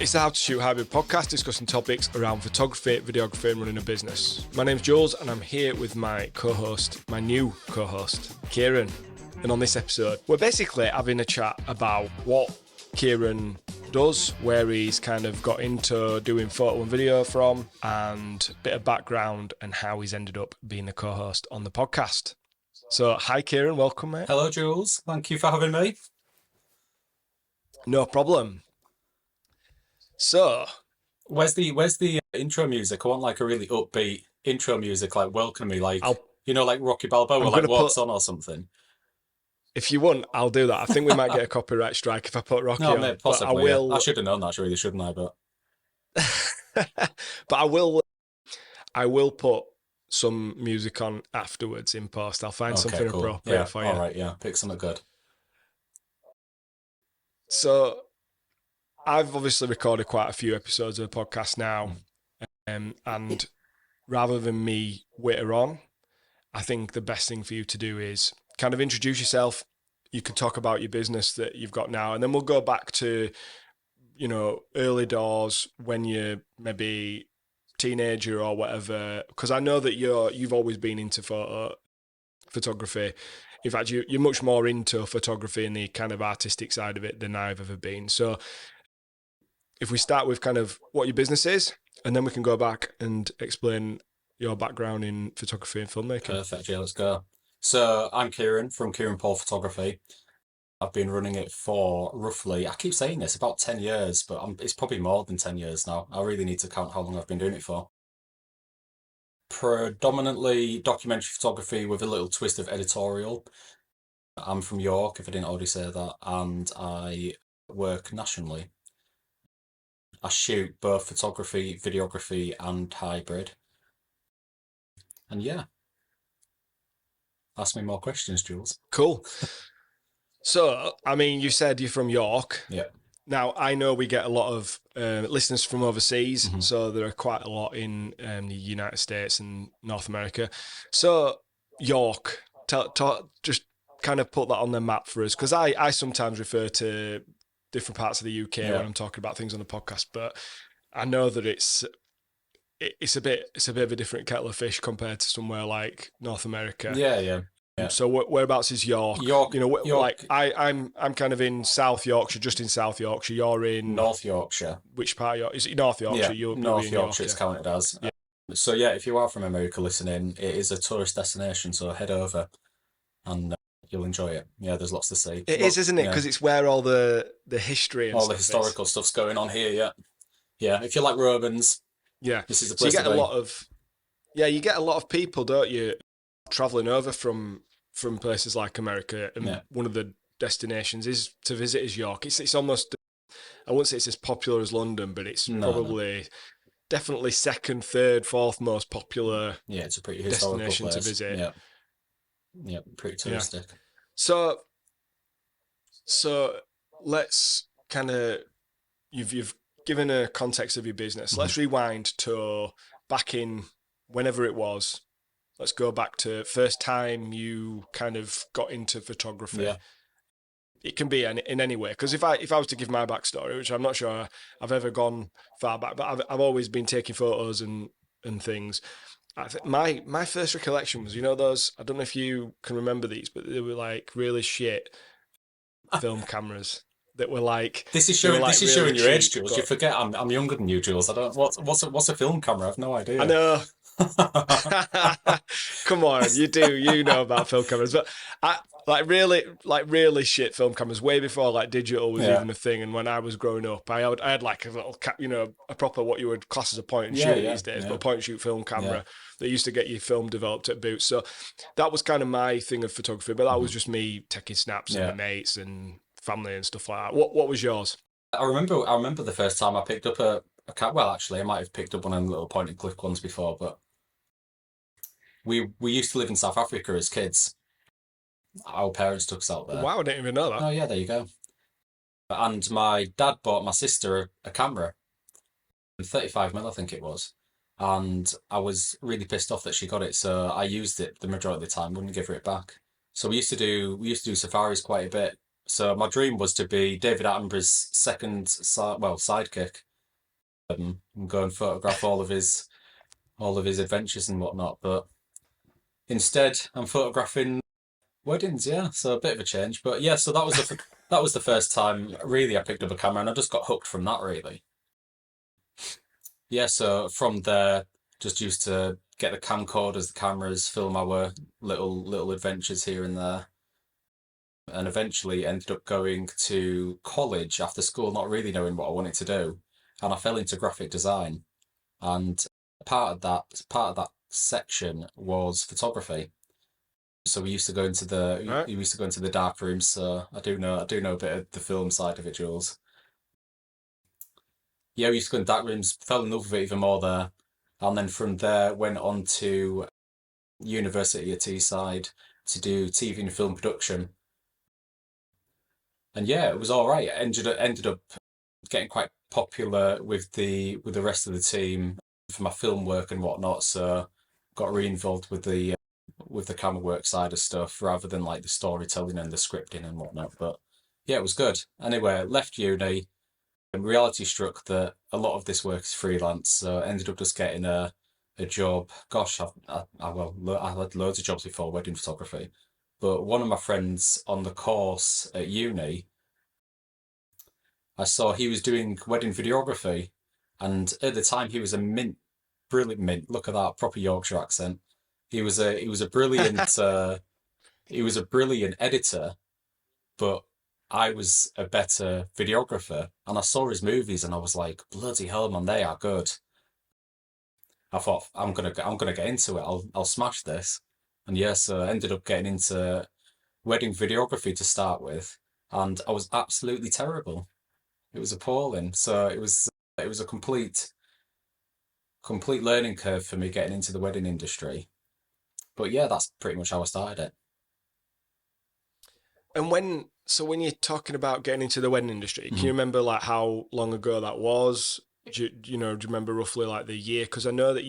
It's the How to Shoot Hybrid podcast discussing topics around photography, videography and running a business. My name's Jules and I'm here with my co-host, my new co-host, Kieran. And on this episode, we're basically having a chat about what Kieran does, where he's kind of got into doing photo and video from, and a bit of background and how he's ended up being the co-host on the podcast. So, hi Kieran, welcome mate. Hello Jules, thank you for having me. No problem. So, where's the intro music? I want like a really upbeat intro music, like welcome me, like like Rocky Balboa, like walks on or something. If you want, I'll do that. I think we might get a copyright strike if I put Rocky on. Mate, possibly. But I will. I should have known that, really, shouldn't I? But but I will put some music on afterwards in post. I'll find something appropriate for you. All right, yeah, pick something good. So, I've obviously recorded quite a few episodes of the podcast now, and rather than me witter on, I think the best thing for you to do is kind of introduce yourself. You can talk about your business that you've got now, and then we'll go back to, early doors when you're maybe teenager or whatever, because I know that you've always been into photography. In fact, you're much more into photography and the kind of artistic side of it than I've ever been. So if we start with kind of what your business is, and then we can go back and explain your background in photography and filmmaking. Perfect, yeah, let's go. So I'm Kieran from Kieran Paul Photography. I've been running it for roughly, I keep saying this, about 10 years, but it's probably more than 10 years now. I really need to count how long I've been doing it for. Predominantly documentary photography with a little twist of editorial. I'm from York, if I didn't already say that, and I work nationally. I shoot both photography, videography, and hybrid. And yeah. Ask me more questions, Jules. Cool. So, I mean, you said you're from York. Yeah. Now, I know we get a lot of listeners from overseas, so there are quite a lot in the United States and North America. So, York, just kind of put that on the map for us, because I sometimes refer to different parts of the UK when I'm talking about things on the podcast, but I know that it's a bit of a different kettle of fish compared to somewhere like North America. Yeah. So whereabouts is York? York. Like I'm kind of in South Yorkshire, just in South Yorkshire. You're in North Yorkshire. Which part of York? Is it North Yorkshire? Yeah, North Yorkshire it's counted as. Yeah. So yeah, if you are from America listening, it is a tourist destination, so head over and you'll enjoy it. Yeah, there's lots to see. It is, isn't it? Because it's where all the history and all the historical stuff's going on here. Yeah. If you like Romans, this is the place. So you get a lot of people, don't you, traveling over from places like America, and one of the destinations is to visit is York. It's almost, I wouldn't say it's as popular as London, but it's definitely second, third, fourth most popular. Yeah, it's a pretty historical destination place to visit. Yeah, pretty touristic. So let's kind of you've given a context of your business. Let's rewind to back in whenever it was. Let's go back to first time you kind of got into photography. Yeah. It can be in any way, because if I was to give my backstory, which I'm not sure I've ever gone far back, but I've always been taking photos and things. I think my first recollection was, those, I don't know if you can remember these, but they were like really shit film cameras that were like. This is showing your age, Jules. You forget I'm younger than you, Jules. I don't. What's a film camera? I've no idea. I know. Come on, you know about film cameras, but I really shit film cameras way before like digital was even a thing. And when I was growing up, I had like a little a proper what you would class as a point and shoot these days, but point and shoot film camera that used to get your film developed at Boots. So that was kind of my thing of photography, but that was just me taking snaps of my mates and family and stuff like that. What was yours? I remember the first time I picked up a camera. Well, actually, I might have picked up one of them little point and click ones before, but we used to live in South Africa as kids. Our parents took us out there. Wow, I didn't even know that. Oh yeah, there you go. And my dad bought my sister a camera, 35mm I think it was, and I was really pissed off that she got it. So I used it the majority of the time, wouldn't give her it back. So we used to do safaris quite a bit. So my dream was to be David Attenborough's sidekick and go and photograph all of his adventures and whatnot. But instead, I'm photographing weddings. Yeah, so a bit of a change. But yeah, so that was the first time really I picked up a camera, and I just got hooked from that really. Yeah, so from there, just used to get the camcorders, the cameras, film our little adventures here and there, and eventually ended up going to college after school, not really knowing what I wanted to do, and I fell into graphic design, and part of that section was photography. So we used to go into Right. we used to go into the dark rooms. So I do know a bit of the film side of it, Jules. Yeah, we used to go in dark rooms, fell in love with it even more there. And then from there went on to University at Teesside to do TV and film production. And yeah, it was all right. Ended up getting quite popular with the rest of the team for my film work and whatnot. So got re-involved with the camera work side of stuff rather than like the storytelling and the scripting and whatnot. But yeah, it was good. Anyway, left uni and reality struck that a lot of this work is freelance. So I ended up just getting a job. Gosh, I had loads of jobs before wedding photography, but one of my friends on the course at uni, I saw he was doing wedding videography, and at the time he was a brilliant mint. Look at that proper Yorkshire accent. He was a brilliant he was a brilliant editor, but I was a better videographer. And I saw his movies, and I was like, bloody hell, man, they are good. I thought I'm gonna get into it. I'll smash this. And yes, so I ended up getting into wedding videography to start with, and I was absolutely terrible. It was appalling. So it was a complete learning curve for me getting into the wedding industry. But yeah, that's pretty much how I started it. And when you're talking about getting into the wedding industry, can you Mhm. remember like how long ago that was? Do you remember roughly like the year? Because I know that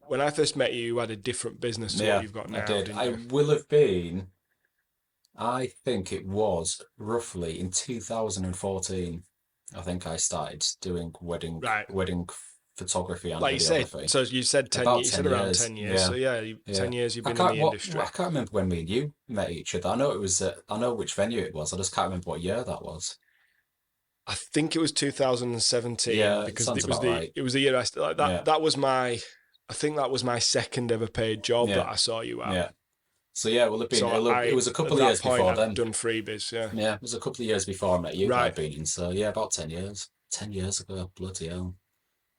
when I first met you, you had a different business to what Yeah, you've got I now, did. didn't I you? will have been, I think it was roughly in 2014. I think I started doing Right. wedding photography and Like you say, videography. so you said 10 About years, you 10 said around years. 10 years. So Yeah, yeah, yeah. 10 years you've been in the I industry. can't remember when me and you met each other. I know it was I know which venue it was. I just can't remember what year that was. I think it was 2017 Yeah, it because sounds about right. it was the year like Yeah, that was my I think that was my second ever paid job yeah, that I saw you at. yeah. So yeah, it will have been. So It I was a at couple of that years point before I'd then. done freebies, yeah. Yeah, it was a couple of years before I met you that I'd Right. been in. So yeah, about 10 years. 10 years ago. Bloody hell.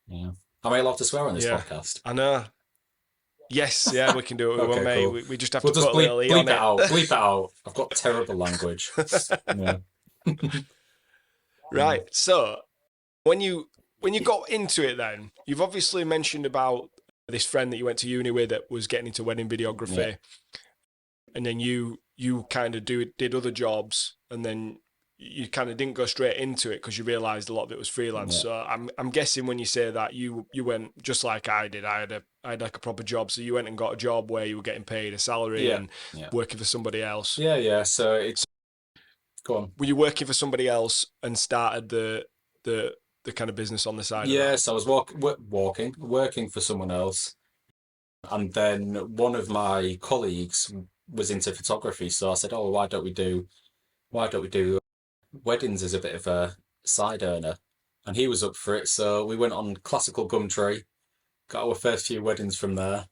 Yeah. Am I allowed to swear on this Yeah. podcast? I know. Yes, yeah, we can do what we want, Okay, mate. cool. We just have We'll to just put a little E bleep on it it. out. Bleep it out. I've got terrible language. Yeah. Right. So when you got into it then, you've obviously mentioned about this friend that you went to uni with that was getting into wedding Yeah. videography, and then you kind of did other jobs, and then you kind of didn't go straight into it because you realized a lot of it was freelance. Yeah. So I'm guessing when you say that you went just like I did. I had like a proper job, so you went and got a job where you were getting paid a salary Yeah. and Yeah. working for somebody else. Yeah. Yeah. So it's go on. Were you working for somebody else and started the the kind of business on the side of that? Yes, I was working for someone else, and then one of my colleagues was into photography, so I said, "Oh, why don't we do weddings as a bit of a side earner?" And he was up for it, so we went on Classical Gumtree, got our first few weddings from there.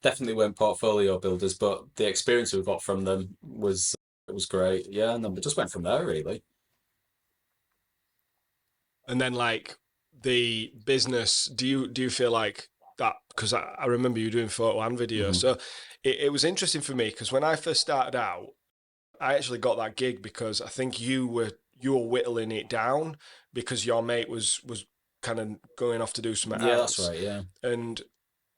Definitely weren't portfolio builders, but the experience we got from them was it was great. Yeah, and then we just went from there really. And then like the business, do you feel like that? Because I remember you doing photo and video, Hmm. so it was interesting for me because when I first started out, I actually got that gig because I think you were whittling it down because your mate was kind of going off to do something Yeah, that's else, right. Yeah. and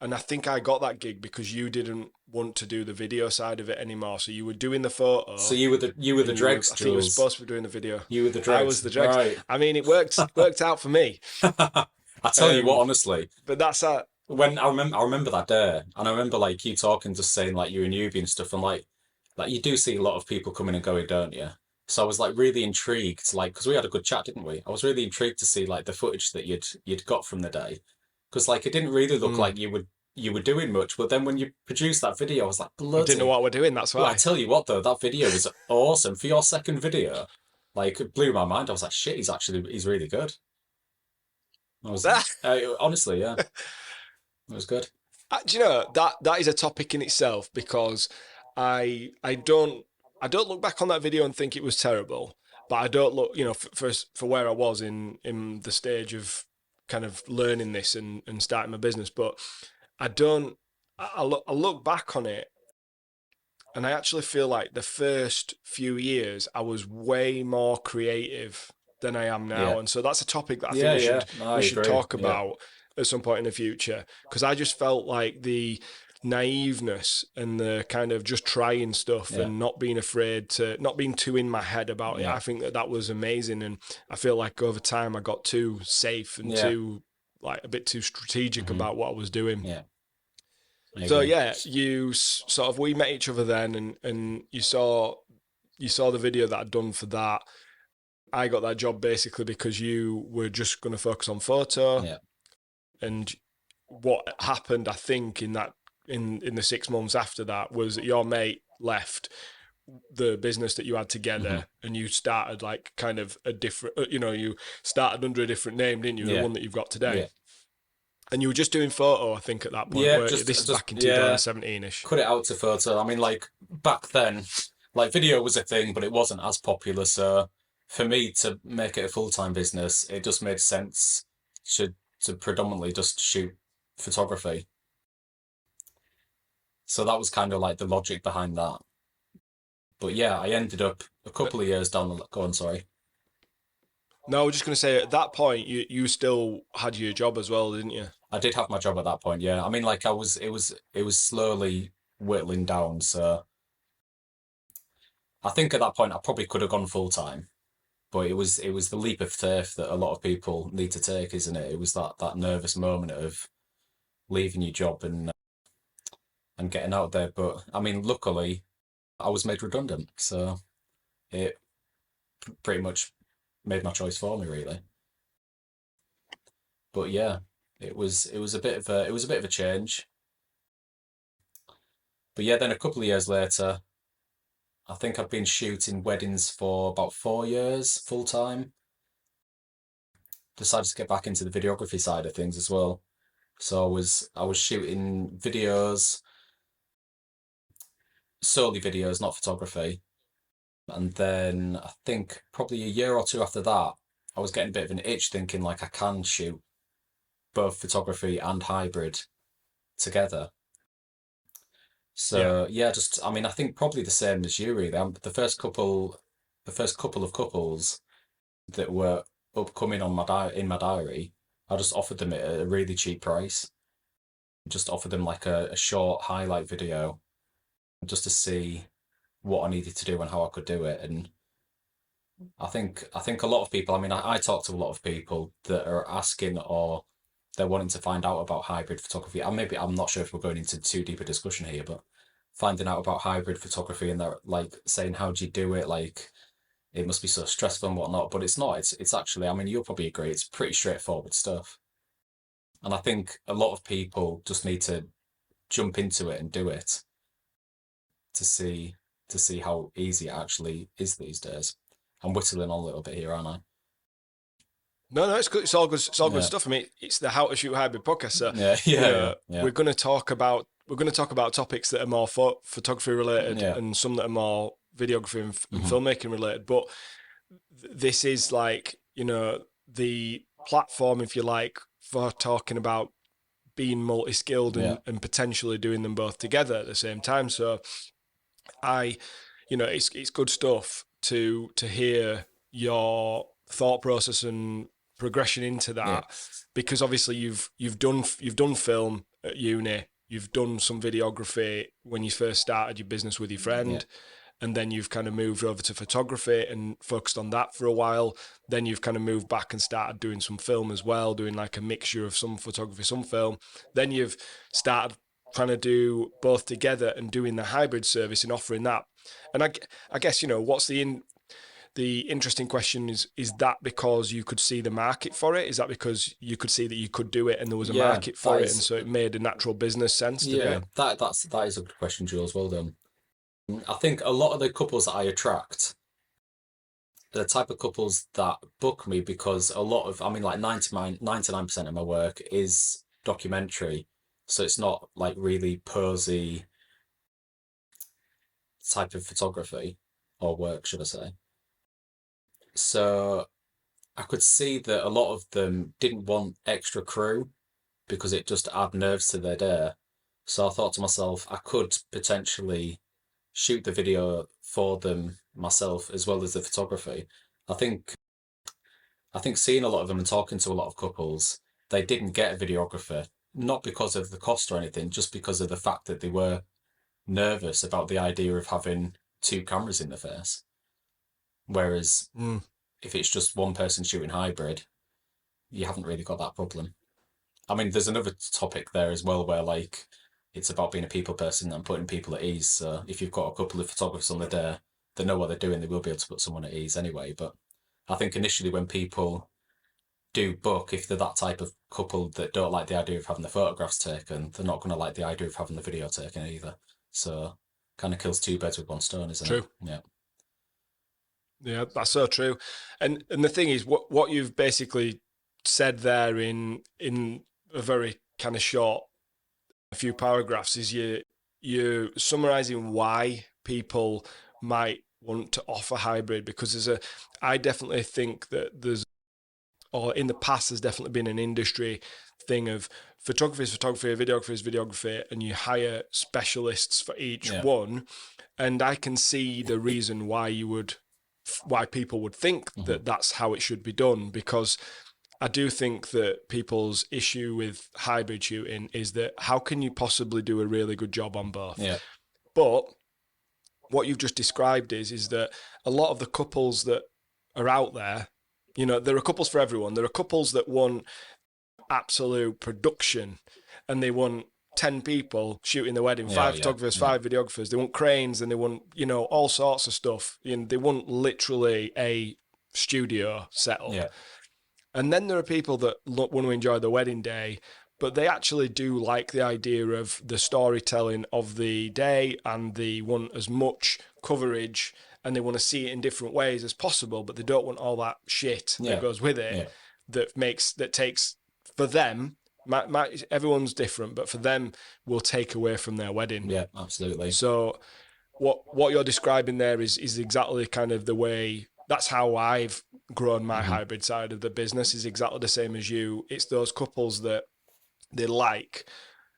I think I got that gig because you didn't want to do the video side of it anymore. So you were doing the So photo you were the and you were dregs, I think you were Jules. supposed to be doing the video. You were the I was dregs, the dregs. right? I mean, it worked out for me. I tell you what, Um, honestly, but that's when I remember that day, and I remember like you talking, just saying like you're a newbie and stuff, and like you do see a lot of people coming and going, don't you? So I was like really intrigued, like because we had a good chat, didn't we? I was really intrigued to see like the footage that you'd got from the day, because like it didn't really look Mm. like you were doing much. But then when you produced that video, I was like, I didn't know bloody. what we're doing. That's Well, I why. tell you what though, that video was awesome for your second video. Like it blew my mind. I was like, shit, he's really good. I was honestly, yeah, it was good. Do you know that is a topic in itself because I don't look back on that video and think it was terrible, but I don't look for where I was in the stage of kind of learning this and starting my business, but I don't I look back on it and I actually feel like the first few years I was way more creative than I am now, Yeah, and so that's a topic that I think yeah, yeah. No, I we should agree. talk Yeah, about at some point in the future because I just felt like the naiveness and the kind of just trying stuff yeah, and not being afraid to not being too in my head about it. yeah, I think that was amazing, and I feel like over time I got too safe and yeah. too like a bit too strategic Hmm. about what I was doing. Yeah, I So agree. yeah, sort of we met each other then, and you saw the video that I'd done for that. I got that job basically because you were just going to focus on photo, Yeah. and what happened, I think, in that in the 6 months after that was that your mate left the business that you had Hmm. together and you started like kind of a different you started under a different name, didn't you, the Yeah, one that you've got today, yeah, and you were just doing photo, I think, at that point, yeah. weren't you? Just, This is just back in yeah. 2017ish. Cut it out to photo. I mean, like back then, like video was a thing, but it wasn't as popular. So for me to make it a full-time business, it just made sense to to predominantly just shoot photography. So that was kind of like the logic behind that. But yeah, I ended up a couple of years down the. Go on, sorry. No, I was just going to say at that point you still had your job as well, didn't you? I did have my job at that point. Yeah, I mean, like it was slowly whittling down. So I think at that point I probably could have gone full time. But it was the leap of faith that a lot of people need to take, isn't it? It was that nervous moment of leaving your job and getting out there. But I mean, luckily, I was made redundant, so it pretty much made my choice for me, really. But yeah, it was a bit of a change. But yeah, then a couple of years later, I think I've been shooting weddings for about 4 years full time. Decided to get back into the videography side of things as well. So I was shooting videos, solely videos, not photography. And then I think probably a year or two after that, I was getting a bit of an itch thinking like I can shoot both photography and hybrid together. Yeah. So yeah, just I mean I think probably the same as you really. The first couple of couples that were upcoming on in my diary, I just offered them it at a really cheap price. Just offered them like a short highlight video just to see what I needed to do and how I could do it. And I think a lot of people. I mean, I talk to a lot of people that are asking or they're wanting to find out about hybrid photography. And maybe I'm not sure if we're going into too deep a discussion here, but finding out about hybrid photography and they're like saying, "How do you do it?" Like it must be so stressful and whatnot. But it's not. It's actually. I mean, you'll probably agree. It's pretty straightforward stuff. And I think a lot of people just need to jump into it and do it to see to see how easy it actually is these days. I'm whittling on a little bit here, aren't I? No, no, it's good. It's all good. It's all good Yeah, stuff. I mean, it's the How to Shoot Hybrid podcast. So, yeah, you yeah, yeah, know, yeah, we're going to talk about topics that are more photography related, yeah. and some that are more videography and Hmm. filmmaking related. But this is like the platform, if you like, for talking about being multi-skilled Yeah, and potentially doing them both together at the same time. So I, it's good stuff to hear your thought process and progression into yeah, that, because obviously you've done film at uni, you've done some videography when you first started your business with your yeah, friend, and then you've kind of moved over to photography and focused on that for a while. Then you've kind of moved back and started doing some film as well, doing like a mixture of some photography, some film. Then you've started trying to do both together and doing the hybrid service and offering that. And I guess, what's the the interesting question is that because you could see the market for it? Is that because you could see that you could do it and there was a market for it, and so it made a natural business sense to do it? That is a good question, Jules. Well done. I think a lot of the couples that I attract, the type of couples that book me, because a lot of, I mean, like 99% of my work is documentary. So it's not like really posy type of photography or work, should I say. So I could see that a lot of them didn't want extra crew because it just add nerves to their day. So I thought to myself, I could potentially shoot the video for them myself as well as the photography. I think I think seeing a lot of them and talking to a lot of couples, they didn't get a videographer, not because of the cost or anything, just because of the fact that they were nervous about the idea of having two cameras in the face. Whereas if it's just one person shooting hybrid, you haven't really got that problem. I mean, there's another topic there as well where like it's about being a people person and putting people at ease. So if you've got a couple of photographers on the day, they know what they're doing, they will be able to put someone at ease anyway. But I think initially when people do book, if they're that type of couple that don't like the idea of having the photographs taken, they're not going to like the idea of having the video taken either. So kind of kills two birds with one stone, isn't True. it? Yeah. Yeah, that's so true. And the thing is, what you've basically said there in a very kind of short, a few paragraphs, is you're summarizing why people might want to offer hybrid, because I definitely think that or in the past, there's definitely been an industry thing of photography is photography, videography is videography, and you hire specialists for each one. And I can see the reason why people would think that that's how it should be done, because I do think that people's issue with hybrid shooting is that how can you possibly do a really good job on both? Yeah. But what you've just described is that a lot of the couples that are out there, there are couples for everyone. There are couples that want absolute production and they want 10 people shooting the wedding, 5 photographers, 5 videographers. They want cranes and they want, all sorts of stuff. They want literally a studio set up. Yeah. And then there are people that want to enjoy the wedding day, but they actually do like the idea of the storytelling of the day, and they want as much coverage and they want to see it in different ways as possible, but they don't want all that shit that goes with it that takes, for them, everyone's different, but for them, will take away from their wedding. Yeah, absolutely. So what you're describing there is exactly kind of the way, that's how I've grown my hybrid side of the business, is exactly the same as you. It's those couples that they like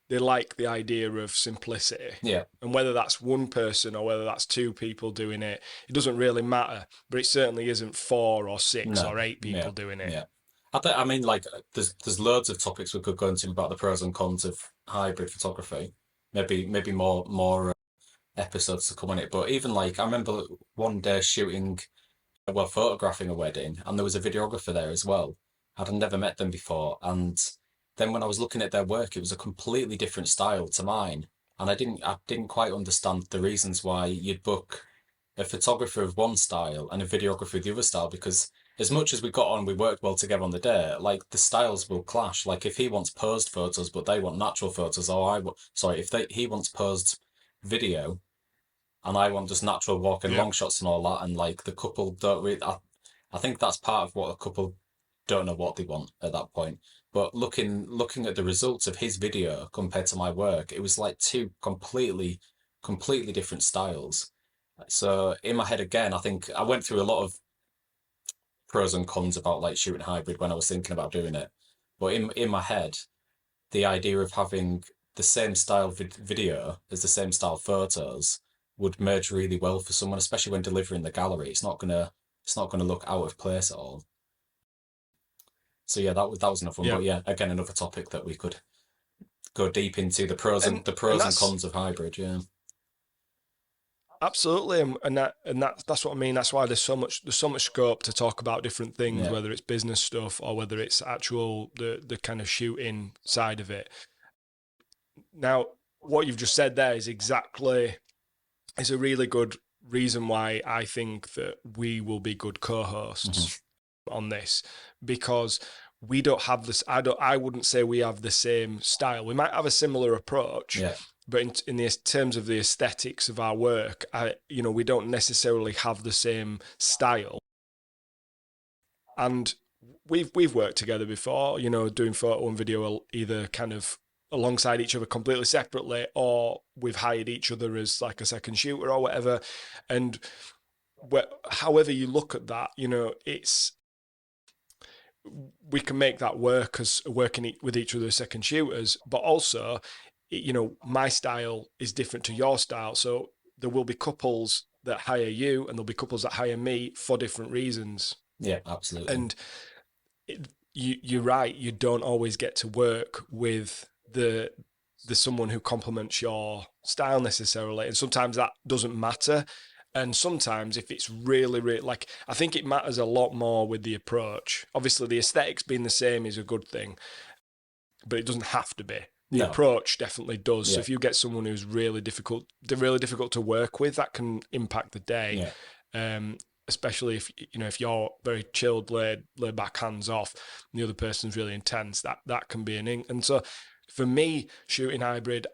the idea of simplicity. Yeah. And whether that's one person or whether that's 2 people doing it, it doesn't really matter. But it certainly isn't 4 or 6 or 8 people doing it. Yeah. I mean, like, there's loads of topics we could go into about the pros and cons of hybrid photography. Maybe more episodes to come on it. But even like, I remember one day photographing a wedding, and there was a videographer there as well. I'd never met them before, and then when I was looking at their work, it was a completely different style to mine, and I didn't quite understand the reasons why you'd book a photographer of one style and a videographer of the other style, because as much as we got on, we worked well together on the day, like the styles will clash. Like if he wants posed photos, but they want natural photos, he wants posed video and I want just natural walking long shots and all that, and like the couple don't really, I think that's part of what a couple don't know what they want at that point. But looking at the results of his video compared to my work, it was like 2 completely different styles. So in my head again, I think I went through a lot of pros and cons about like shooting hybrid when I was thinking about doing it. But in my head, the idea of having the same style video as the same style photos would merge really well for someone, especially when delivering the gallery. It's not gonna look out of place at all. So yeah, that was enough one. But yeah, again, another topic that we could go deep into, the pros and cons of hybrid. Yeah, absolutely, and that's what I mean. That's why there's so much scope to talk about different things, whether it's business stuff or whether it's actual the kind of shooting side of it. Now, what you've just said there is a really good reason why I think that we will be good co-hosts on this, because we don't have this. I wouldn't say we have the same style. We might have a similar approach, but in the terms of the aesthetics of our work, we don't necessarily have the same style. And we've worked together before, doing photo and video either kind of alongside each other completely separately, or we've hired each other as like a second shooter or whatever. And however you look at that, we can make that work as working with each other as second shooters, but also, my style is different to your style. So there will be couples that hire you and there'll be couples that hire me for different reasons. Yeah, absolutely. And you're right. You don't always get to work with the someone who complements your style necessarily. And sometimes that doesn't matter. And sometimes if it's really, really, I think it matters a lot more with the approach. Obviously, the aesthetics being the same is a good thing, but it doesn't have to be. The approach definitely does. So if you get someone who's really difficult to work with, that can impact the day. Especially if you're very chilled, laid back, hands off, and the other person's really intense, that can be and so for me, shooting hybrid,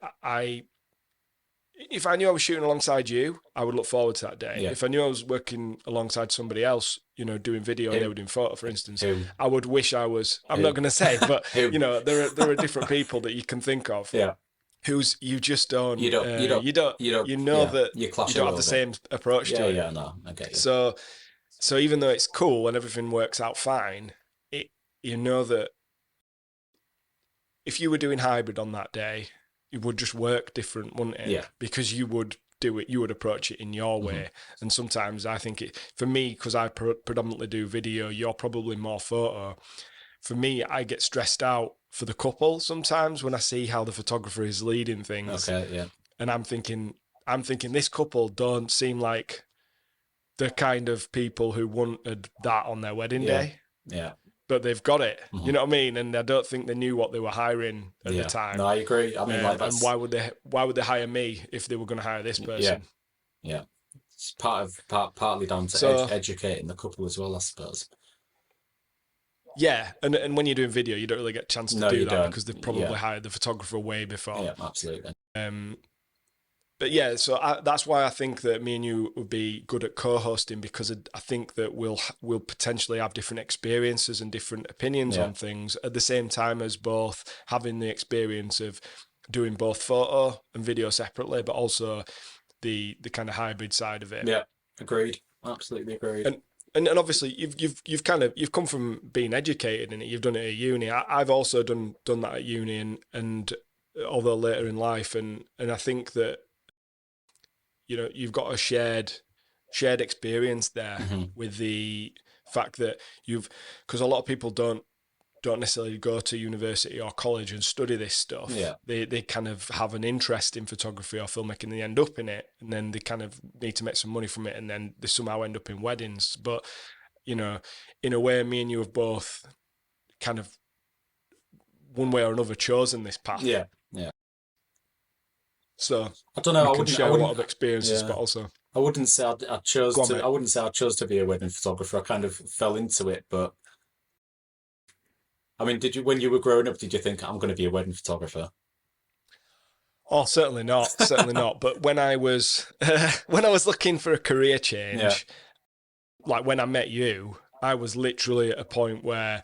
if I knew I was shooting alongside you, I would look forward to that day. If I knew I was working alongside somebody else, doing video and they were doing photo, for instance, I would wish I was. I'm not going to say, but there are different people that you can think of. Who's you just don't. You know that you don't have the same approach to it. No, I get you. So even though it's cool and everything works out fine, that if you were doing hybrid on that day, it would just work different, wouldn't it? Yeah. Because you would do it, you would approach it in your way. And sometimes I think for me, because I predominantly do video, you're probably more photo. For me, I get stressed out for the couple sometimes when I see how the photographer is leading things. Okay, yeah. And I'm thinking this couple don't seem like the kind of people who wanted that on their wedding day. Yeah. But they've got it. You know what I mean? And I don't think they knew what they were hiring at the time. No, I agree. I mean, and why would they hire me if they were going to hire this person? Yeah. It's partly down to educating the couple as well, I suppose. Yeah, and when you're doing video, you don't really get a chance to do that because they've probably hired the photographer way before. Yeah, absolutely. But yeah, so that's why I think that me and you would be good at co-hosting, because I think that we'll potentially have different experiences and different opinions on things at the same time as both having the experience of doing both photo and video separately, but also the kind of hybrid side of it. Yeah, agreed. Absolutely agreed. And obviously you've come from being educated in it. You've done it at uni. I've also done that at uni, and although later in life, and I think that you've got a shared experience there with the fact that because a lot of people don't necessarily go to university or college and study this stuff. Yeah. They kind of have an interest in photography or filmmaking and they end up in it, and then they kind of need to make some money from it, and then they somehow end up in weddings. But, in a way, me and you have both kind of one way or another chosen this path. Yeah. So I don't know. I wouldn't share a lot of experiences, but also I wouldn't say I chose to. I wouldn't say I chose to be a wedding photographer. I kind of fell into it, but I mean, when you were growing up, did you think I'm going to be a wedding photographer? Oh, certainly not. Certainly not. But when I was looking for a career change, like when I met you, I was literally at a point where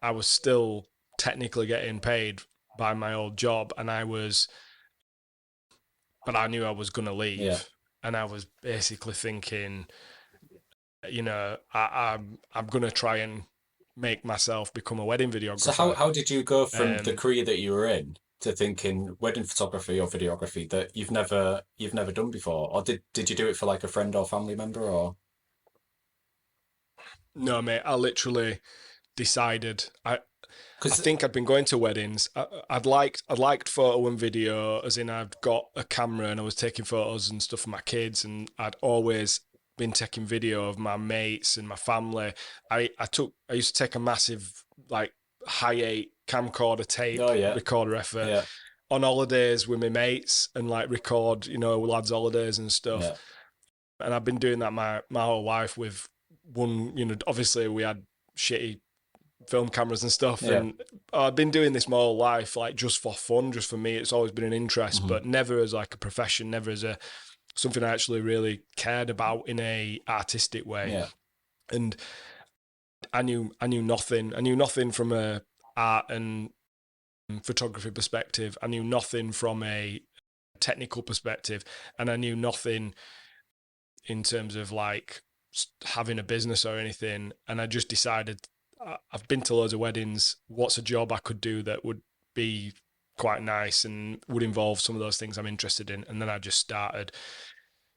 I was still technically getting paid by my old job, but I knew I was going to leave, and I was basically thinking, I'm going to try and make myself become a wedding videographer. So how did you go from the career that you were in to thinking wedding photography or videography that you've never done before, or did you do it for like a friend or family member, or? No, mate. I literally decided. I think I'd been going to weddings. I'd liked photo and video, as in I'd got a camera and I was taking photos and stuff for my kids, and I'd always been taking video of my mates and my family. I used to take a massive Hi8 camcorder tape recorder effort on holidays with my mates and record lads' holidays and stuff. And I've been doing that my whole life with one, obviously we had shitty film cameras and stuff. Yeah. And I've been doing this my whole life, like just for fun, just for me. It's always been an interest, but never as like a profession, never as something I actually really cared about in a artistic way. Yeah. And I knew nothing. I knew nothing from a art and photography perspective. I knew nothing from a technical perspective, and I knew nothing in terms of like having a business or anything. And I just decided, I've been to loads of weddings. What's a job I could do that would be quite nice and would involve some of those things I'm interested in? And then I just started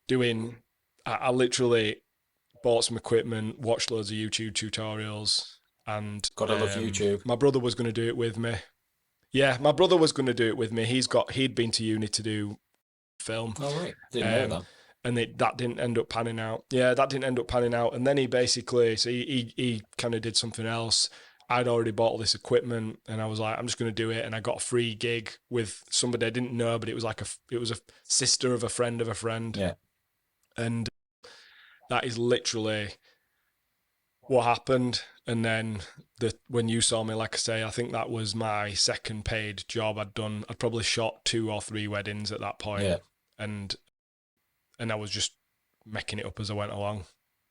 doing, I literally bought some equipment, watched loads of YouTube tutorials, and Gotta love YouTube. My brother was going to do it with me. Yeah, my brother was going to do it with me. He'd been to uni to do film. Oh, right. Didn't know that. And that didn't end up panning out. Yeah, that didn't end up panning out. And then he basically, so he kind of did something else. I'd already bought all this equipment, and I was like, I'm just going to do it. And I got a free gig with somebody I didn't know, but it was a sister of a friend of a friend. Yeah. And that is literally what happened. And then when you saw me, like I say, I think that was my second paid job I'd done. I'd probably shot 2 or 3 weddings at that point. Yeah. And I was just making it up as I went along.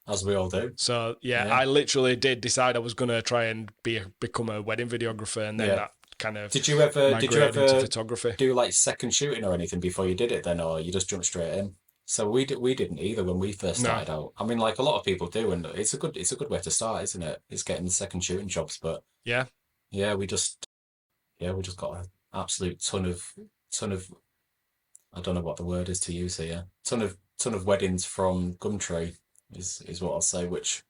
As we all do. So yeah. I literally did decide I was going to try and become a wedding videographer, and then that kind of Did you ever into photography. Do like second shooting or anything before you did it then, or you just jumped straight in? So we didn't either when we first started out. I mean, like a lot of people do, and it's a good way to start, isn't it? It's getting the second shooting jobs, but we just got an absolute ton of I don't know what the word is to use here. Ton of weddings from Gumtree is what I'll say, which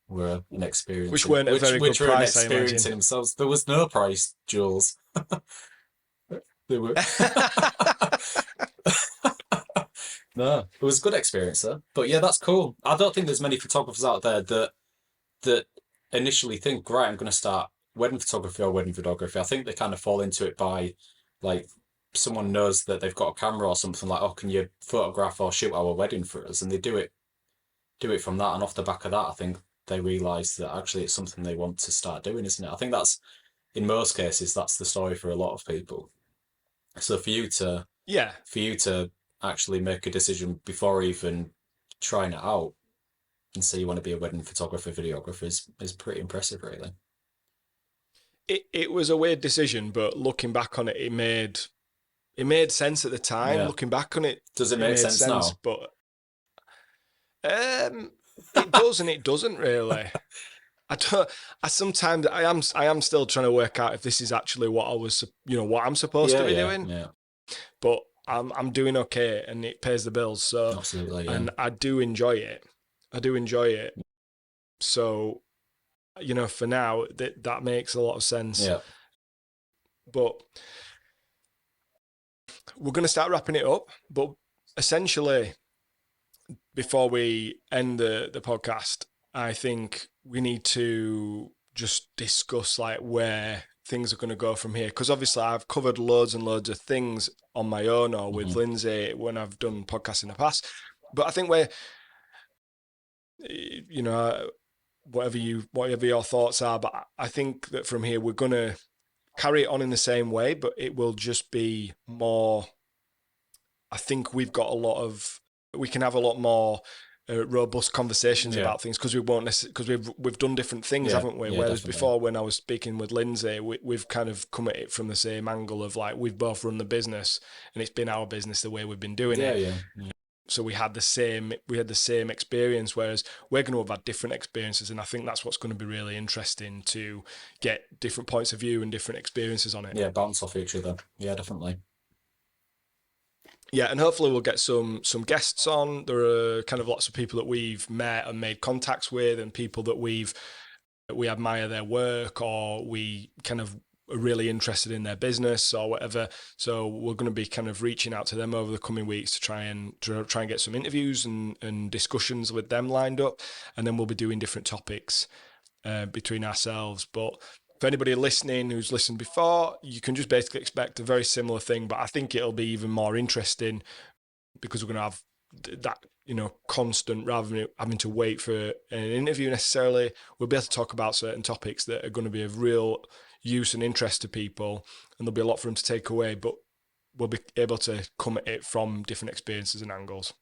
were an experience. Which weren't a very good price, I imagine. In themselves. There was no price, Jules. There were. No, it was a good experience though. But yeah, that's cool. I don't think there's many photographers out there that initially think, right, I'm going to start wedding photography or wedding videography. I think they kind of fall into it by like someone knows that they've got a camera or something, like, oh, can you photograph or shoot our wedding for us? And they do it from that, and off the back of that, I think they realise that actually it's something they want to start doing, isn't it? I think that's, in most cases, that's the story for a lot of people. So for you to actually make a decision before even trying it out and say you want to be a wedding photographer, videographer is pretty impressive, really. It was a weird decision, but looking back on it, it made sense at the time. Yeah. Looking back on it, does it make sense now? But it does and it doesn't really. Sometimes I am still trying to work out if this is actually what I'm supposed to be doing. Yeah. But I'm doing okay, and it pays the bills. So absolutely, yeah. And I do enjoy it. So, for now, that makes a lot of sense. Yeah. But we're going to start wrapping it up. But essentially, before we end the podcast, I think we need to just discuss like where things are going to go from here, because obviously I've covered loads and loads of things on my own or with Lindsay when I've done podcasts in the past, but I think whatever your thoughts are, but I think that from here we're going to carry it on in the same way, but it will just be more, I think we can have a lot more robust conversations about things, because we've done different things, haven't we? Whereas definitely. Before, when I was speaking with Lindsay, we've kind of come at it from the same angle of like, we've both run the business and it's been our business the way we've been doing it. Yeah. So we had the same experience, whereas we're going to have had different experiences, and I think that's what's going to be really interesting, to get different points of view and different experiences on it. Yeah, bounce off each other. Yeah, definitely. Yeah, and hopefully we'll get some guests on. There are kind of lots of people that we've met and made contacts with, and people that we admire their work, or we kind of are really interested in their business or whatever. So we're going to be kind of reaching out to them over the coming weeks to try and get some interviews and discussions with them lined up, and then we'll be doing different topics between ourselves. But for anybody listening who's listened before, you can just basically expect a very similar thing, but I think it'll be even more interesting because we're going to have that constant rather than having to wait for an interview necessarily. We'll be able to talk about certain topics that are going to be of real use and interest to people, and there'll be a lot for them to take away, but we'll be able to come at it from different experiences and angles.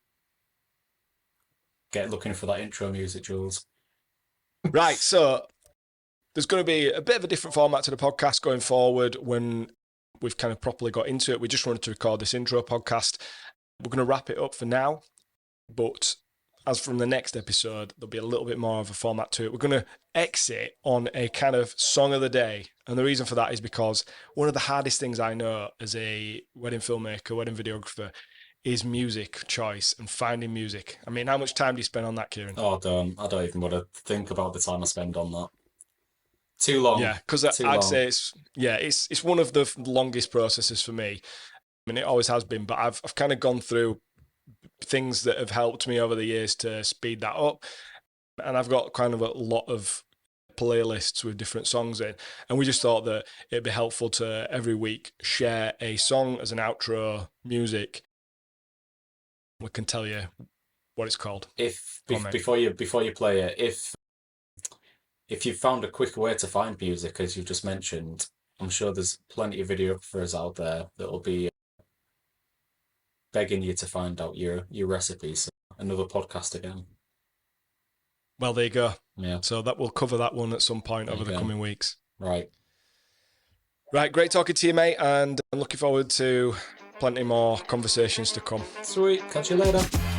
Get looking for that intro music, Jules. Right, so there's going to be a bit of a different format to the podcast going forward when we've kind of properly got into it. We just wanted to record this intro podcast. We're going to wrap it up for now, but as from the next episode, there'll be a little bit more of a format to it. We're going to exit on a kind of song of the day. And the reason for that is because one of the hardest things I know as a wedding filmmaker, wedding videographer, is music choice and finding music. I mean, how much time do you spend on that, Kieran? Oh, I don't even want to think about the time I spend on that. Too long. Yeah, because I'd say it's one of the longest processes for me. I mean, it always has been, but I've kind of gone through things that have helped me over the years to speed that up. And I've got kind of a lot of playlists with different songs in. And we just thought that it'd be helpful to every week share a song as an outro music. We can tell you what it's called. Before you play it, if you've found a quicker way to find music, as you just mentioned, I'm sure there's plenty of videographers out there that will be begging you to find out your recipes. Another podcast again. Well, there you go. Yeah. So that we'll cover that one at some point over the coming weeks. Right. Great talking to you, mate, and I'm looking forward to plenty more conversations to come. Sweet. Catch you later.